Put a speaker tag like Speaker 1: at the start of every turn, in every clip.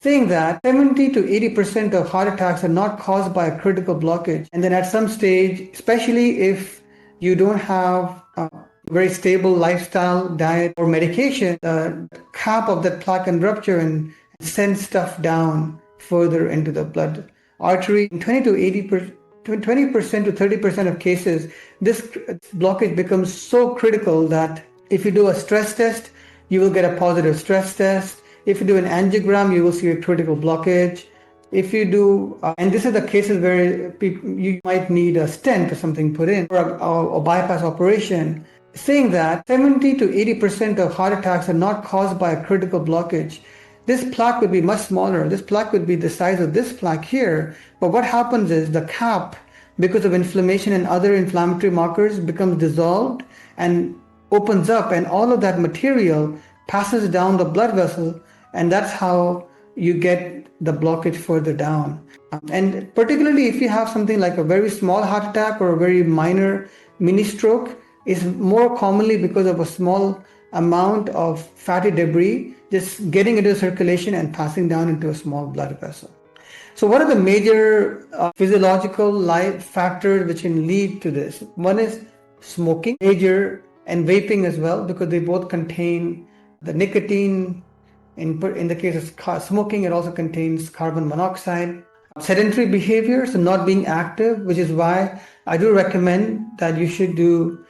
Speaker 1: saying that 70 to 80% of heart attacks are not caused by a critical blockage. And then at some stage, especially if you don't have a very stable lifestyle, diet, or medication, the cap of that plaque can rupture and send stuff down further into the blood artery. In 20 to 80%, 20% to 30% of cases, this blockage becomes so critical that if you do a stress test, you will get a positive stress test. If you do an angiogram, you will see a critical blockage. If you do, and this is the cases where you might need a stent or something put in, or a bypass operation, saying that 70 to 80% of heart attacks are not caused by a critical blockage. This plaque would be much smaller. This plaque would be the size of this plaque here. But what happens is the cap, because of inflammation and other inflammatory markers, becomes dissolved and opens up, and all of that material passes down the blood vessel, and that's how you get the blockage further down. And particularly if you have something like a very small heart attack or a very minor mini stroke, is more commonly because of a small amount of fatty debris just getting into circulation and passing down into a small blood vessel. So what are the major physiological life factors which can lead to this? One is smoking, major, and vaping as well, because they both contain the nicotine. In the case of smoking, it also contains carbon monoxide. Sedentary behavior, so not being active, which is why I do recommend that you should do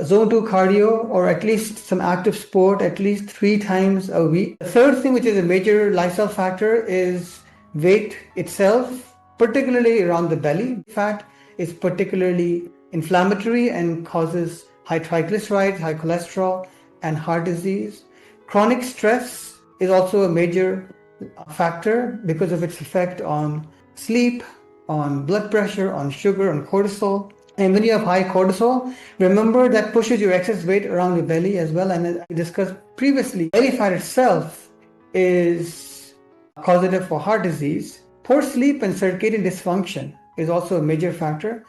Speaker 1: zone 2 cardio or at least some active sport at least 3 times a week. The third thing, which is a major lifestyle factor, is weight itself, particularly around the belly. Fat is particularly inflammatory and causes high triglycerides, high cholesterol, and heart disease. Chronic stress is also a major factor because of its effect on sleep, on blood pressure, on sugar, on cortisol. And when you have high cortisol, remember that pushes your excess weight around your belly as well. And as I discussed previously, belly fat itself is causative for heart disease. Poor sleep and circadian dysfunction is also a major factor.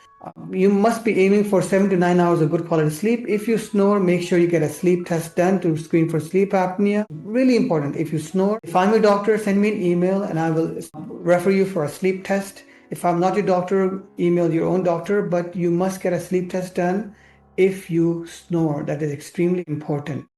Speaker 1: You must be aiming for 7 to 9 hours of good quality sleep. If you snore, make sure you get a sleep test done to screen for sleep apnea. Really important. If you snore, if I'm a doctor, send me an email and I will refer you for a sleep test. If I'm not your doctor, email your own doctor, but you must get a sleep test done if you snore. That is extremely important.